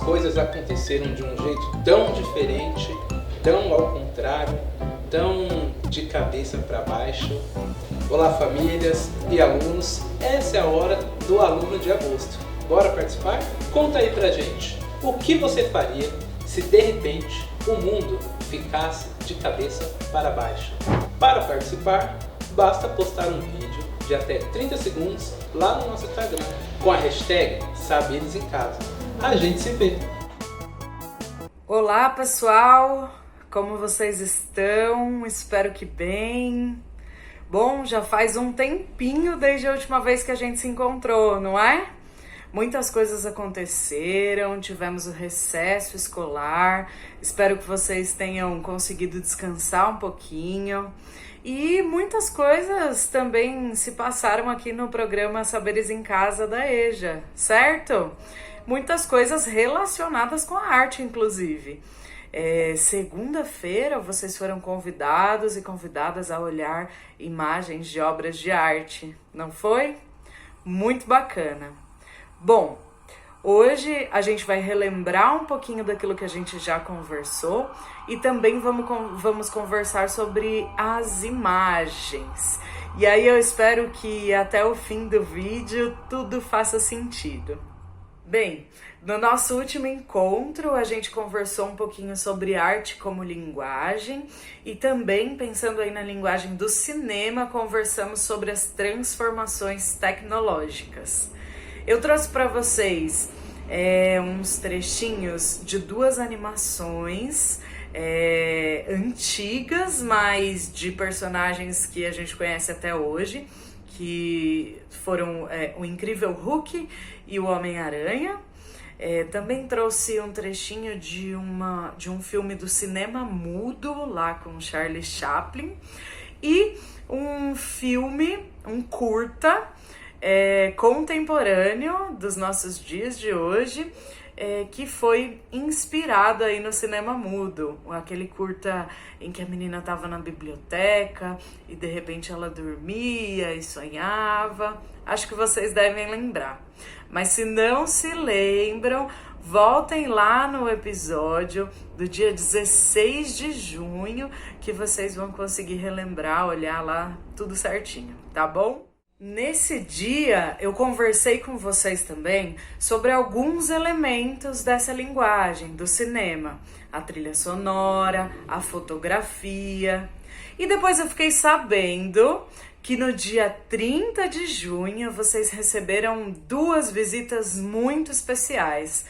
coisas aconteceram de um jeito tão diferente, tão ao contrário, tão de cabeça para baixo. Olá famílias e alunos, essa é a hora do aluno de agosto. Bora participar? Conta aí pra gente, o que você faria se de repente o mundo ficasse de cabeça para baixo? Para participar, basta postar um vídeo de até 30 segundos lá no nosso Instagram com a hashtag Saberes em Casa. A gente se vê! Olá pessoal, como vocês estão? Espero que bem. Bom, já faz um tempinho desde a última vez que a gente se encontrou, não é? Muitas coisas aconteceram, tivemos o recesso escolar, espero que vocês tenham conseguido descansar um pouquinho. E muitas coisas também se passaram aqui no programa Saberes em Casa da EJA, certo? Muitas coisas relacionadas com a arte, inclusive. Segunda-feira vocês foram convidados e convidadas a olhar imagens de obras de arte, não foi? Muito bacana. Bom, hoje a gente vai relembrar um pouquinho daquilo que a gente já conversou e também vamos conversar sobre as imagens. E aí eu espero que até o fim do vídeo tudo faça sentido. Bem, no nosso último encontro a gente conversou um pouquinho sobre arte como linguagem e também, pensando aí na linguagem do cinema, conversamos sobre as transformações tecnológicas. Eu trouxe para vocês uns trechinhos de duas animações antigas, mas de personagens que a gente conhece até hoje, que foram o Incrível Hulk e o Homem-Aranha. Também trouxe um trechinho de um filme do cinema mudo, lá com Charlie Chaplin, e um filme, um curta, contemporâneo dos nossos dias de hoje, que foi inspirado aí no cinema mudo, aquele curta em que a menina estava na biblioteca e de repente ela dormia e sonhava. Acho que vocês devem lembrar, mas se não se lembram, voltem lá no episódio do dia 16 de junho que vocês vão conseguir relembrar, olhar lá tudo certinho, tá bom? Nesse dia, eu conversei com vocês também sobre alguns elementos dessa linguagem do cinema, a trilha sonora, a fotografia. E depois eu fiquei sabendo que no dia 30 de junho vocês receberam duas visitas muito especiais.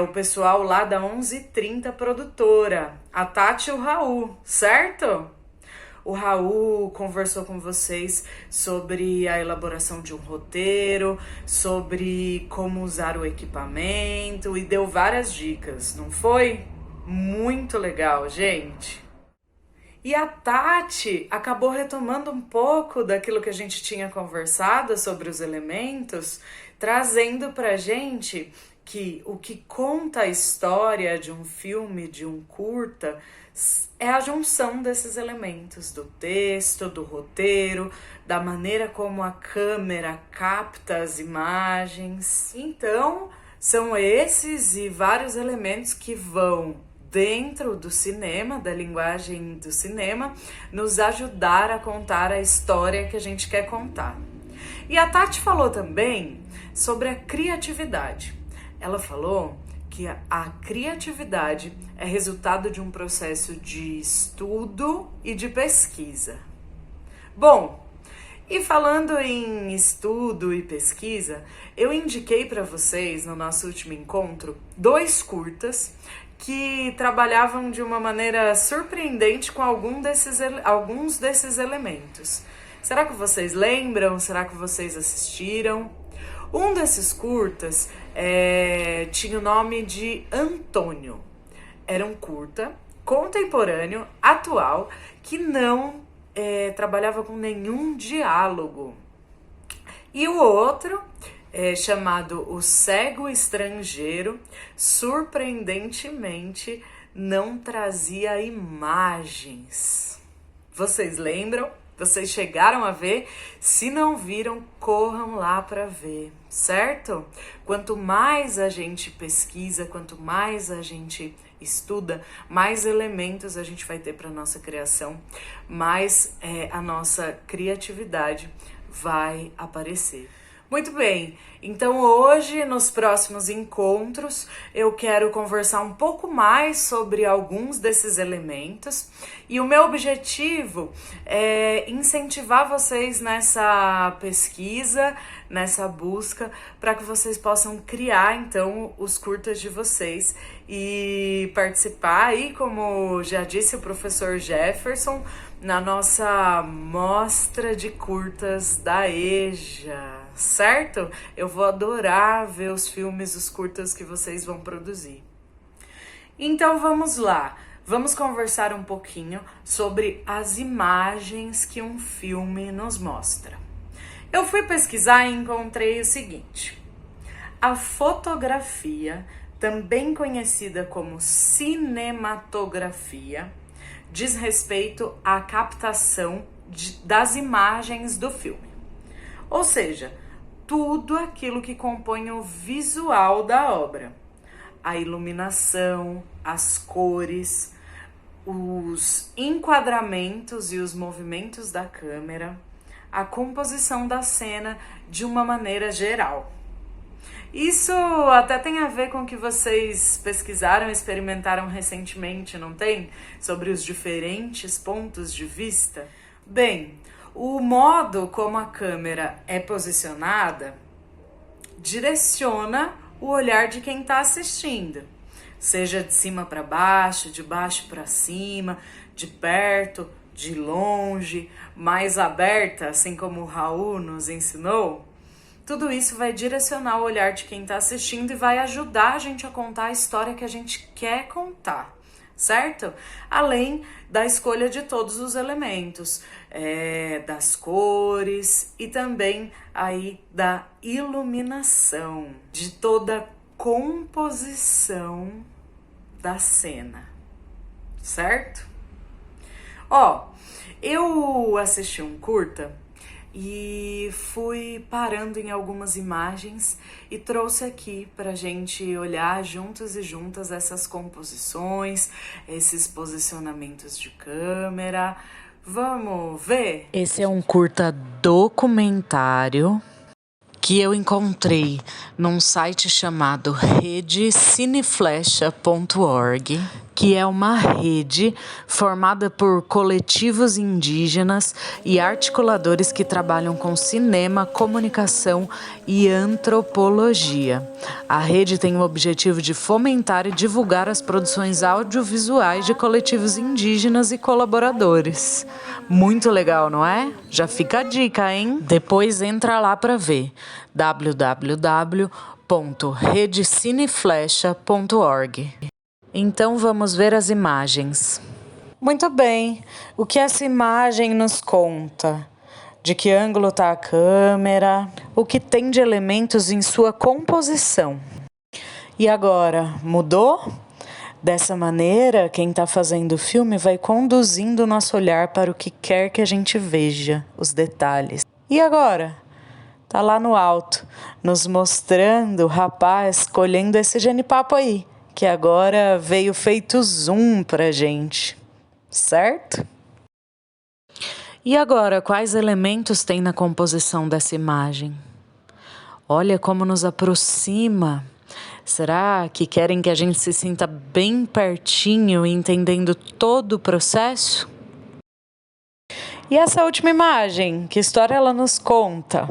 O pessoal lá da 1130 Produtora, a Tati e o Raul, certo? O Raul conversou com vocês sobre a elaboração de um roteiro, sobre como usar o equipamento e deu várias dicas, não foi? Muito legal, gente! E a Tati acabou retomando um pouco daquilo que a gente tinha conversado sobre os elementos, trazendo pra gente que o que conta a história de um filme, de um curta, é a junção desses elementos, do texto, do roteiro, da maneira como a câmera capta as imagens. Então, são esses e vários elementos que vão, dentro do cinema, da linguagem do cinema, nos ajudar a contar a história que a gente quer contar. E a Tati falou também sobre a criatividade. Ela falou que a criatividade é resultado de um processo de estudo e de pesquisa. Bom, e falando em estudo e pesquisa, eu indiquei para vocês no nosso último encontro 2 curtas que trabalhavam de uma maneira surpreendente com alguns desses elementos. Será que vocês lembram? Será que vocês assistiram? Um desses curtas tinha o nome de Antônio. Era um curta contemporâneo, atual, que não trabalhava com nenhum diálogo. E o outro, chamado O Cego Estrangeiro, surpreendentemente não trazia imagens. Vocês lembram? Vocês chegaram a ver? Se não viram, corram lá para ver, certo? Quanto mais a gente pesquisa, quanto mais a gente estuda, mais elementos a gente vai ter para nossa criação, mais a nossa criatividade vai aparecer. Muito bem, então hoje, nos próximos encontros, eu quero conversar um pouco mais sobre alguns desses elementos e o meu objetivo é incentivar vocês nessa pesquisa, nessa busca, para que vocês possam criar, então, os curtas de vocês e participar aí, como já disse o professor Jefferson, na nossa mostra de curtas da EJA, certo? Eu vou adorar ver os filmes, os curtas que vocês vão produzir. Então vamos lá, vamos conversar um pouquinho sobre as imagens que um filme nos mostra. Eu fui pesquisar e encontrei o seguinte: a fotografia, também conhecida como cinematografia, diz respeito à captação das imagens do filme. Ou seja, tudo aquilo que compõe o visual da obra. A iluminação, as cores, os enquadramentos e os movimentos da câmera, a composição da cena de uma maneira geral. Isso até tem a ver com o que vocês pesquisaram e experimentaram recentemente, não tem? Sobre os diferentes pontos de vista. Bem, o modo como a câmera é posicionada direciona o olhar de quem está assistindo. Seja de cima para baixo, de baixo para cima, de perto, de longe, mais aberta, assim como o Raul nos ensinou. Tudo isso vai direcionar o olhar de quem está assistindo e vai ajudar a gente a contar a história que a gente quer contar, certo? Além da escolha de todos os elementos, das cores e também aí da iluminação, de toda a composição da cena, certo? Ó, eu assisti um curta e fui parando em algumas imagens e trouxe aqui pra gente olhar juntos e juntas essas composições, esses posicionamentos de câmera. Vamos ver? Esse é um curta documentário que eu encontrei num site chamado redecineflecha.org, que é uma rede formada por coletivos indígenas e articuladores que trabalham com cinema, comunicação e antropologia. A rede tem o objetivo de fomentar e divulgar as produções audiovisuais de coletivos indígenas e colaboradores. Muito legal, não é? Já fica a dica, hein? Depois entra lá para ver. www.redecineflecha.org. Então vamos ver as imagens. Muito bem, o que essa imagem nos conta? De que ângulo está a câmera? O que tem de elementos em sua composição? E agora, mudou? Dessa maneira, quem está fazendo o filme vai conduzindo o nosso olhar para o que quer que a gente veja, os detalhes. E agora? Tá lá no alto, nos mostrando o rapaz colhendo esse genipapo aí, que agora veio feito zoom pra gente, certo? E agora, quais elementos tem na composição dessa imagem? Olha como nos aproxima. Será que querem que a gente se sinta bem pertinho, entendendo todo o processo? E essa última imagem, que história ela nos conta?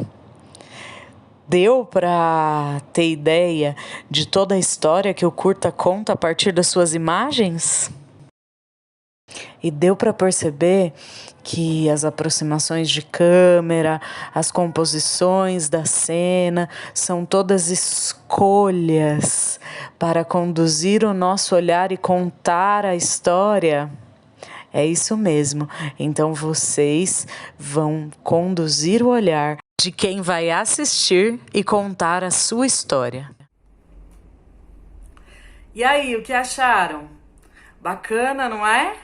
Deu para ter ideia de toda a história que o curta conta a partir das suas imagens? E deu para perceber que as aproximações de câmera, as composições da cena, são todas escolhas para conduzir o nosso olhar e contar a história? É isso mesmo. Então vocês vão conduzir o olhar de quem vai assistir e contar a sua história. E aí, o que acharam? Bacana, não é?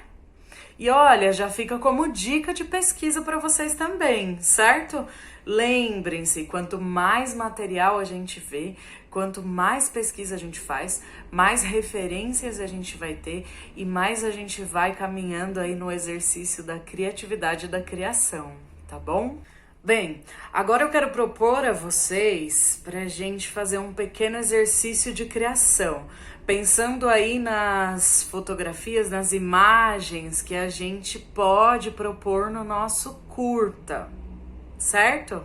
E olha, já fica como dica de pesquisa para vocês também, certo? Lembrem-se, quanto mais material a gente vê, quanto mais pesquisa a gente faz, mais referências a gente vai ter e mais a gente vai caminhando aí no exercício da criatividade e da criação, tá bom? Bem, agora eu quero propor a vocês para a gente fazer um pequeno exercício de criação, pensando aí nas fotografias, nas imagens que a gente pode propor no nosso curta, certo?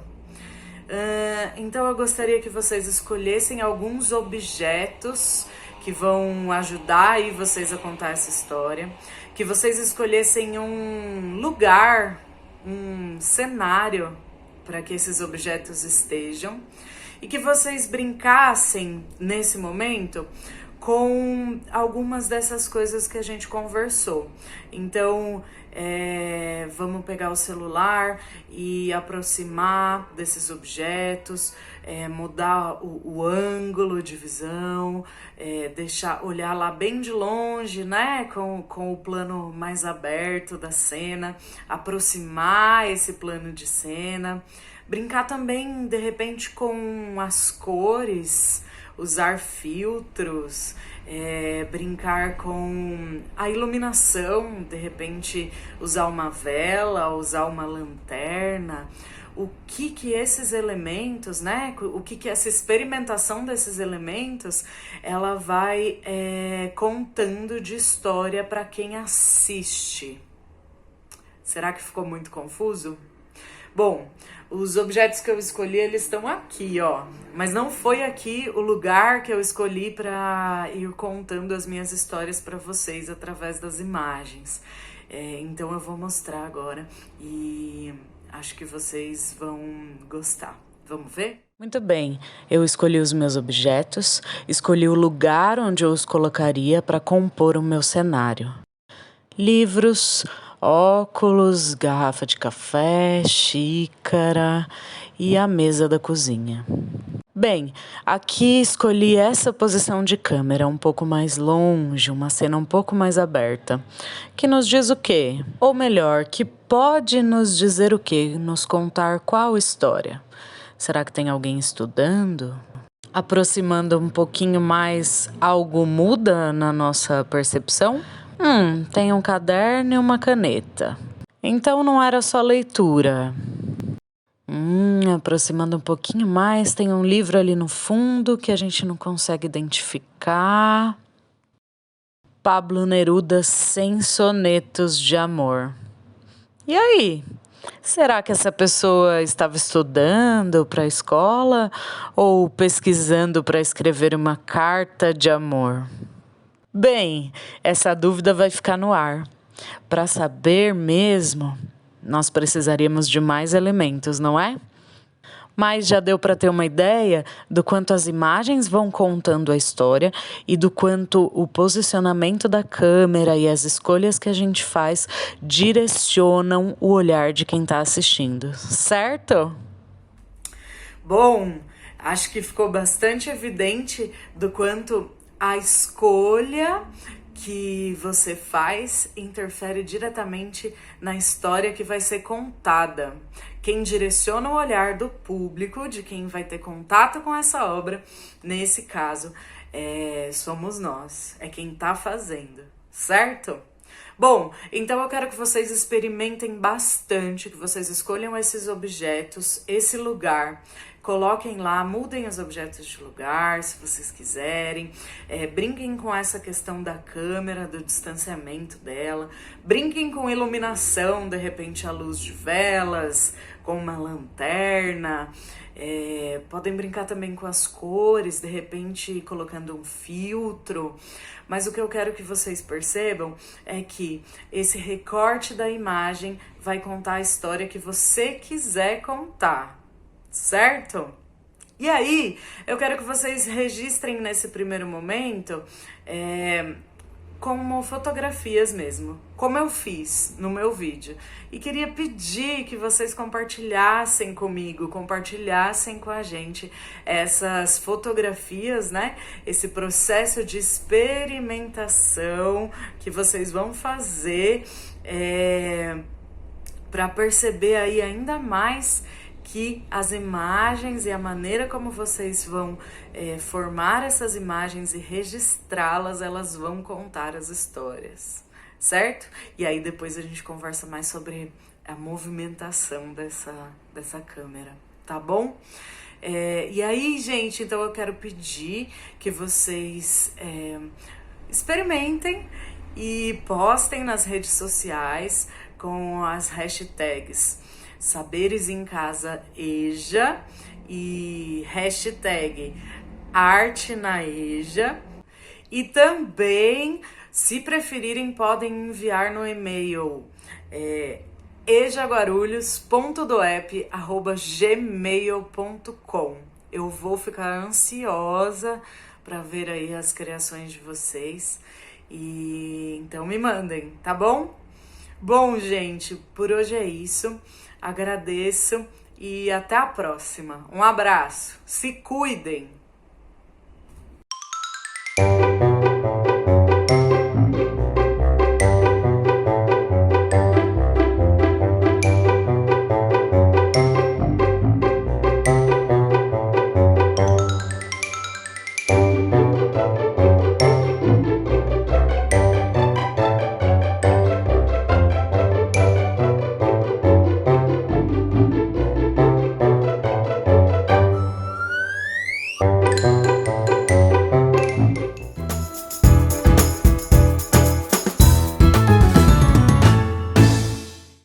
Então eu gostaria que vocês escolhessem alguns objetos que vão ajudar aí vocês a contar essa história, que vocês escolhessem um lugar, um cenário para que esses objetos estejam e que vocês brincassem nesse momento com algumas dessas coisas que a gente conversou. Então, vamos pegar o celular e aproximar desses objetos, mudar o ângulo de visão, deixar olhar lá bem de longe, né, com o plano mais aberto da cena, aproximar esse plano de cena, brincar também de repente com as cores, usar filtros, brincar com a iluminação, de repente usar uma vela, usar uma lanterna. O que esses elementos, né? O que essa experimentação desses elementos, ela vai contando de história para quem assiste. Será que ficou muito confuso? Bom, os objetos que eu escolhi, eles estão aqui, ó. Mas não foi aqui o lugar que eu escolhi para ir contando as minhas histórias para vocês através das imagens. Então eu vou mostrar agora e acho que vocês vão gostar. Vamos ver? Muito bem, eu escolhi os meus objetos, escolhi o lugar onde eu os colocaria para compor o meu cenário. Livros, óculos, garrafa de café, xícara e a mesa da cozinha. Bem, aqui escolhi essa posição de câmera um pouco mais longe, uma cena um pouco mais aberta, que nos diz o quê? Ou melhor, que pode nos dizer o quê? Nos contar qual história? Será que tem alguém estudando? Aproximando um pouquinho mais, algo muda na nossa percepção? Tem um caderno e uma caneta. Então não era só leitura. Aproximando um pouquinho mais, tem um livro ali no fundo que a gente não consegue identificar. Pablo Neruda sem sonetos de amor. E aí? Será que essa pessoa estava estudando para a escola ou pesquisando para escrever uma carta de amor? Bem, essa dúvida vai ficar no ar. Para saber mesmo, nós precisaríamos de mais elementos, não é? Mas já deu para ter uma ideia do quanto as imagens vão contando a história e do quanto o posicionamento da câmera e as escolhas que a gente faz direcionam o olhar de quem está assistindo, certo? Bom, acho que ficou bastante evidente do quanto a escolha que você faz interfere diretamente na história que vai ser contada. Quem direciona o olhar do público, de quem vai ter contato com essa obra, nesse caso, somos nós, é quem tá fazendo, certo? Bom, então eu quero que vocês experimentem bastante, que vocês escolham esses objetos, esse lugar, coloquem lá, mudem os objetos de lugar, se vocês quiserem, brinquem com essa questão da câmera, do distanciamento dela, brinquem com iluminação, de repente a luz de velas, com uma lanterna, podem brincar também com as cores, de repente colocando um filtro, mas o que eu quero que vocês percebam é que esse recorte da imagem vai contar a história que você quiser contar, certo? E aí, eu quero que vocês registrem nesse primeiro momento como fotografias mesmo, como eu fiz no meu vídeo. E queria pedir que vocês compartilhassem comigo, compartilhassem com a gente essas fotografias, né? Esse processo de experimentação que vocês vão fazer para perceber aí ainda mais que as imagens e a maneira como vocês vão formar essas imagens e registrá-las, elas vão contar as histórias, certo? E aí depois a gente conversa mais sobre a movimentação dessa câmera, tá bom? E aí, gente, então eu quero pedir que vocês experimentem e postem nas redes sociais com as hashtags Saberes em Casa EJA e hashtag Arte na EJA. E também, se preferirem, podem enviar no e-mail ejaguarulhos.doep@gmail.com. Eu vou ficar ansiosa para ver aí as criações de vocês. E então me mandem, tá bom? Bom, gente, por hoje é isso. Agradeço e até a próxima. Um abraço. Se cuidem!